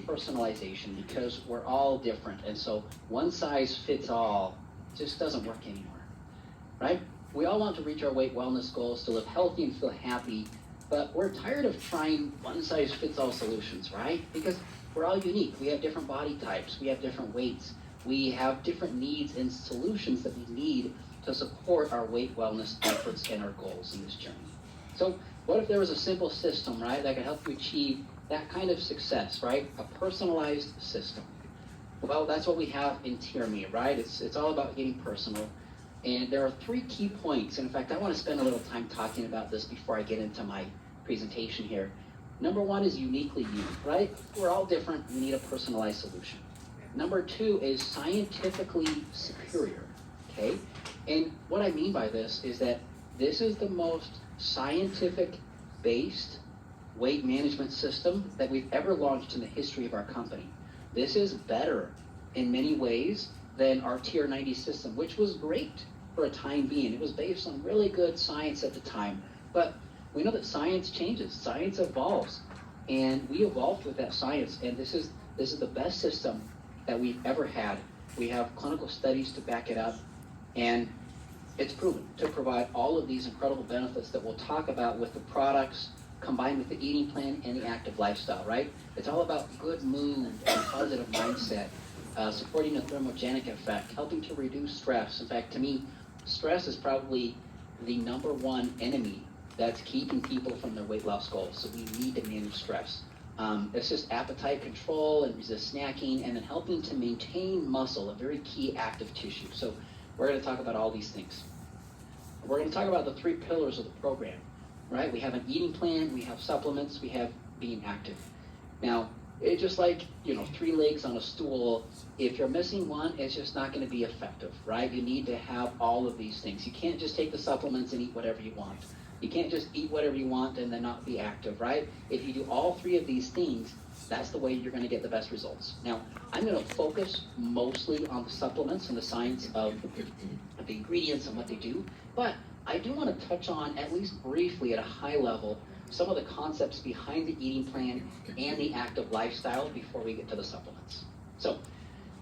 personalization, because we're all different, and so one size fits all just doesn't work anymore, right? We all want to reach our weight wellness goals, to live healthy and feel happy, but we're tired of trying one size fits all solutions, right? Because we're all unique. We have different body types, we have different weights, we have different needs and solutions that we need to support our weight wellness efforts and our goals in this journey. So what if there was a simple system, right, that could help you achieve that kind of success, right? A personalized system. Well, that's what we have in Trme, right? It's all about getting personal. And there are 3 key points. And in fact, I want to spend a little time talking about this before I get into my presentation here. Number 1 is uniquely you, right? We're all different. We need a personalized solution. Number 2 is scientifically superior, okay? And what I mean by this is that this is the most scientific-based weight management system that we've ever launched in the history of our company. This is better in many ways than our Tier 90 system, which was great for a time being. It was based on really good science at the time, but we know that science changes, science evolves, and we evolved with that science, and this is the best system that we've ever had. We have clinical studies to back it up, and it's proven to provide all of these incredible benefits that we'll talk about with the products, combined with the eating plan and the active lifestyle, right? It's all about good mood and positive mindset, supporting a thermogenic effect, helping to reduce stress. In fact, to me, stress is probably the number 1 enemy that's keeping people from their weight loss goals. So we need to manage stress. It's just appetite control and resist snacking, and then helping to maintain muscle, a very key active tissue. So we're going to talk about all these things. We're going to talk about the 3 pillars of the program, right? We have an eating plan, we have supplements, we have being active. Now, it's just like, 3 legs on a stool. If you're missing one, it's just not going to be effective, right? You need to have all of these things. You can't just take the supplements and eat whatever you want. You can't just eat whatever you want and then not be active, right? If you do all 3 of these things, that's the way you're going to get the best results. Now, I'm going to focus mostly on the supplements and the science of the ingredients and what they do, but I do want to touch on, at least briefly at a high level, some of the concepts behind the eating plan and the active lifestyle before we get to the supplements. So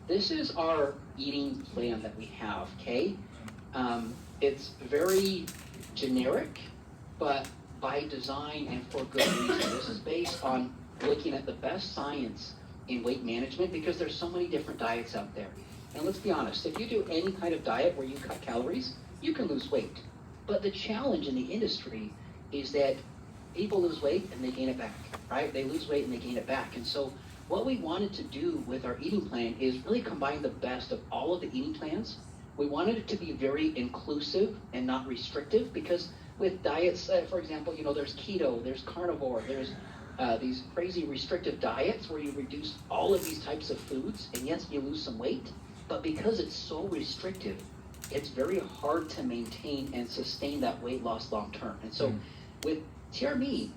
this is our eating plan that we have, okay? It's very generic, but by design and for good reason. This is based on looking at the best science in weight management, because there's so many different diets out there. And let's be honest, if you do any kind of diet where you cut calories, you can lose weight. But the challenge in the industry is that people lose weight and they gain it back, right? They lose weight and they gain it back. And so what we wanted to do with our eating plan is really combine the best of all of the eating plans. We wanted it to be very inclusive and not restrictive, because with diets, for example, there's keto, there's carnivore, there's these crazy restrictive diets where you reduce all of these types of foods, and yes, you lose some weight, but because it's so restrictive, it's very hard to maintain and sustain that weight loss long term. And so with Trme,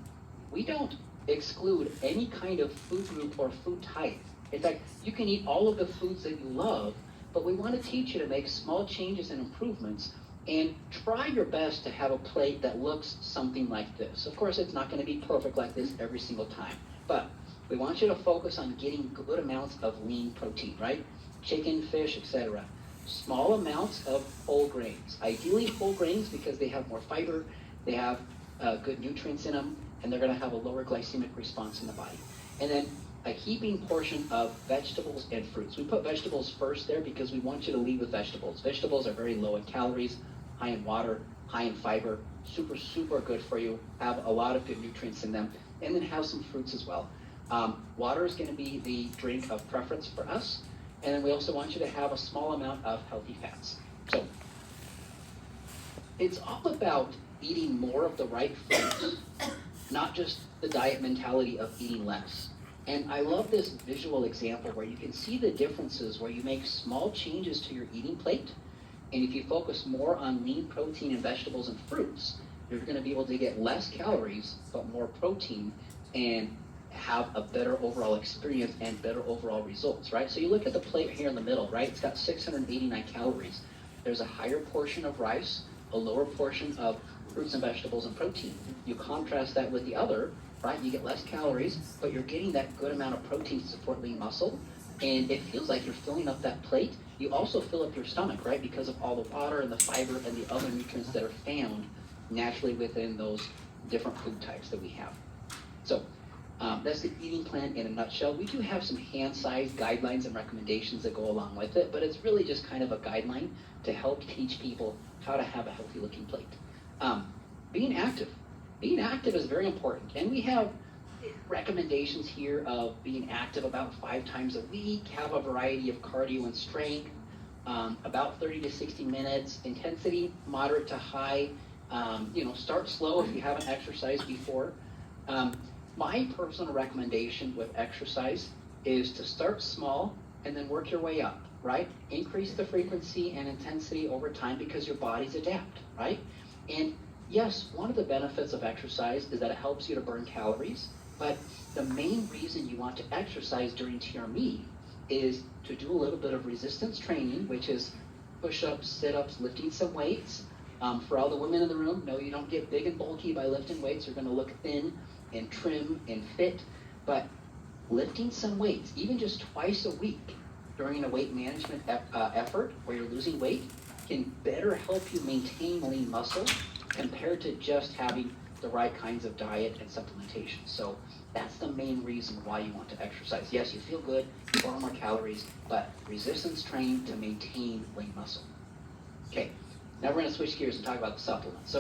we don't exclude any kind of food group or food type. In fact, you can eat all of the foods that you love, but we want to teach you to make small changes and improvements, and try your best to have a plate that looks something like this. Of course, it's not going to be perfect like this every single time, but we want you to focus on getting good amounts of lean protein, right? Chicken, fish, etc. Small amounts of whole grains, ideally whole grains, because they have more fiber, they have good nutrients in them, and they're going to have a lower glycemic response in the body. And then a heaping portion of vegetables and fruits. We put vegetables first there because we want you to lead with vegetables. Vegetables are very low in calories, high in water, high in fiber, super, super good for you, have a lot of good nutrients in them, and then have some fruits as well. Water is going to be the drink of preference for us, and then we also want you to have a small amount of healthy fats. So it's all about eating more of the right foods, not just the diet mentality of eating less. And I love this visual example where you can see the differences where you make small changes to your eating plate, and if you focus more on lean protein and vegetables and fruits, you're going to be able to get less calories but more protein and have a better overall experience and better overall results, right? So you look at the plate here in the middle, right? It's got 689 calories. There's a higher portion of rice, a lower portion of fruits and vegetables and protein. You contrast that with the other, right? You get less calories, but you're getting that good amount of protein to support lean muscle. And it feels like you're filling up that plate. You also fill up your stomach, right? Because of all the water and the fiber and the other nutrients that are found naturally within those different food types that we have. So that's the eating plan in a nutshell. We do have some hand-sized guidelines and recommendations that go along with it, but it's really just kind of a guideline to help teach people how to have a healthy-looking plate. Being active. Being active is very important, and we have recommendations here of being active about 5 times a week, have a variety of cardio and strength, about 30 to 60 minutes, intensity moderate to high. Start slow if you haven't exercised before. My personal recommendation with exercise is to start small and then work your way up, right? Increase the frequency and intensity over time because your bodies adapt, right? And yes, one of the benefits of exercise is that it helps you to burn calories, but the main reason you want to exercise during Trme is to do a little bit of resistance training, which is push-ups, sit-ups, lifting some weights. For all the women in the room, no, you don't get big and bulky by lifting weights. You're going to look thin and trim and fit, but lifting some weights, even just twice a week during a weight management effort where you're losing weight, can better help you maintain lean muscle compared to just having the right kinds of diet and supplementation. So that's the main reason why you want to exercise. Yes, you feel good, you burn more calories, but resistance training to maintain lean muscle. Okay, now we're going to switch gears and talk about the supplements. So